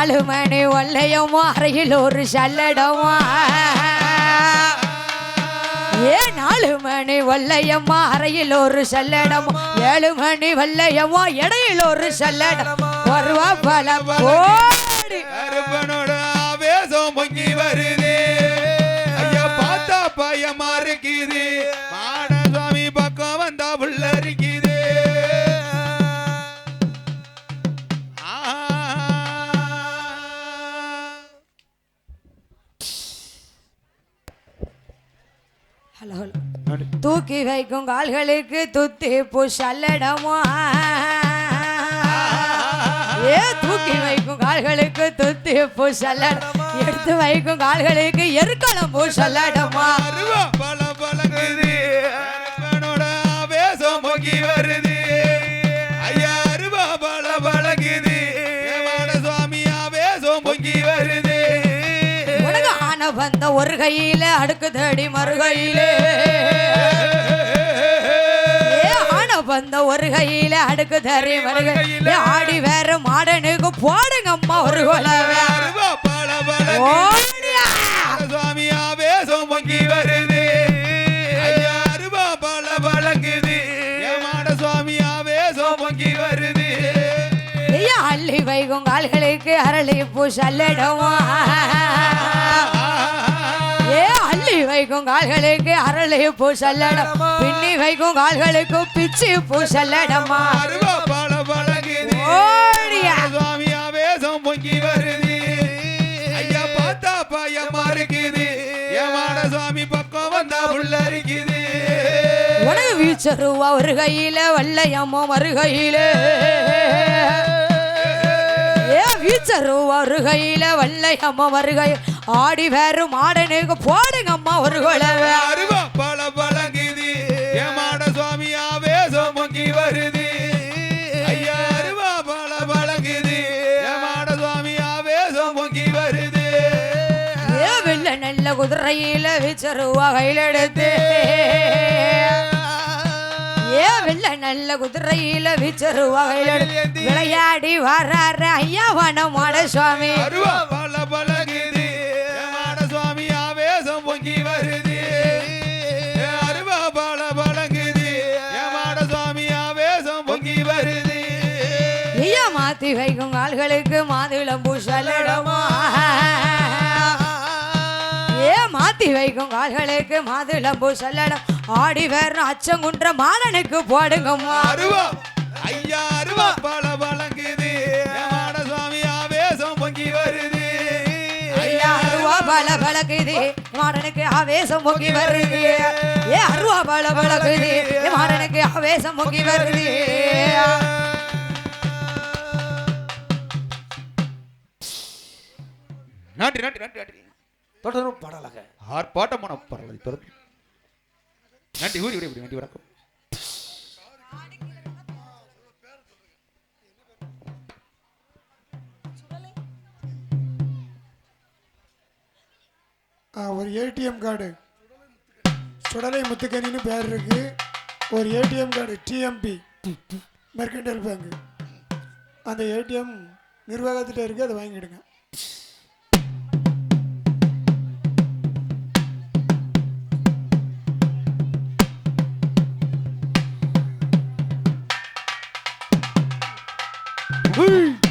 4 மணி வல்லையம்மா அறையில் ஒரு சல்லடமா 4 மணி வல்லையம்மா அறையில் ஒரு சல்லடம் 7 மணி வல்லையம்மா இடையில் ஒரு சல்லடம் வருவா பல போடி அருப்பனோட ஆவேசம் பொங்கி வருது ஐயா பார்த்தா பயமா இருக்குது மாடசாமி பக்கம் வந்தா புள்ள இருக்குது தூக்கி வைக்கும் கால்களுக்கு துத்தி பூசல்லடமா தூக்கி வைக்கும் கால்களுக்கு துத்தி பூசல்லடம் எடுத்து வைக்கும் கால்களுக்கு எருக்களம் பூசல்லடமா பல பழங்குது ஆவேசம் பொங்கி வருது ஐயா அருவா பல பழங்குது சுவாமி ஆவேசம் பொங்கி வருது வந்த ஒரு கையில அடுக்கு தடி மறுகையிலே வந்த ஒரு கையில அடுக்கு தறி மறுகையில ஆடி வேற மாடனுக்கு போடுங்க அம்மா ஒரு கொலவே சுவாமி ஆவேசம் பொங்கி வருது அருவா பல பழங்குது மாட சுவாமி ஆவேசம் பொங்கி வருது அள்ளி வைக்கும் கால்களுக்கு அரளி பூ சல்லடமா அள்ளி வைக்கும் கால்களுக்கு அரளி பூ சல்லடம் பின்னி வைக்கும் கால்களுக்கு பிச்சி பூ சல்லடமா பல பழகுது சுவாமி ஆவேசம் பொங்கி வருது ஐயா பார்த்தா பயமா இருக்குது ஏமாட சுவாமி பக்கம் வந்தா உள்ள இருக்குது உனக்கு வீச்சருவா ஒரு கையில வல்லையம்மா மறுகையில வீச்சருவா ஒரு கையில வல்லையம்மா மறுகையில் ஆடி வேறு மாடனுக்கு போடுங்க அம்மா ஒரு கொலவே அருவா பல பழங்குது ஏமாட சுவாமி ஆவேசம் பொங்கி வருது ஐயா அருவா பல பழங்குது ஏமாட சுவாமி ஆவேசம் பொங்கி வருது வெள்ள நல்ல குதிரையில வீச்சருவா கையில் எடுத்து வெள்ள நல்ல குதிரையில வீச்சருவா கையில் எடுத்து விளையாடி வர்றாரு ஐயா வனமாட சுவாமி அருவா பல பழங்குது சுவாமி ஆவேசம் பொங்கி வருது அருவா பல பழங்குது ஏமாட சுவாமி ஆவேசம் பொங்கி வருது ஐயா மாத்தி வைக்கும் கால்களுக்கு மாதுளம் பூசலடமா மாத்தி வைக்கும் கால்களுக்கு மாதுளம் பூசலடம் ஆடி வேற அச்சங்குன்ற மாடனுக்கு போடுங்கம்மா அருவா ஐயா அருவா பல பழங்குது ஏமாட சுவாமி ஆவேசம் பொங்கி வருது அருவா பல பழகுது மாடனுக்கு ஆவேசம் பொங்கி வருது அருவா பல பழகுது மாடனுக்கு ஆவேசம் பொங்கி வருது நாட்டி நாட்டி நாட்டி நாட்டி தொடரும் பாடலாக ஆர்ப்பாட்டமான பாடலை தொடர்ந்து நாட்டி ஊரி விட வேண்டி வணக்கம் ஒரு ஏடிஎம் கார்டு சுடலை முத்துக்கணின்னு பேர் இருக்கு ஒரு ATM card TMP mercantile bank அந்த ஏடிஎம் நிர்வாகத்திட்ட இருக்கு அதை வாங்கிடுங்க Hey!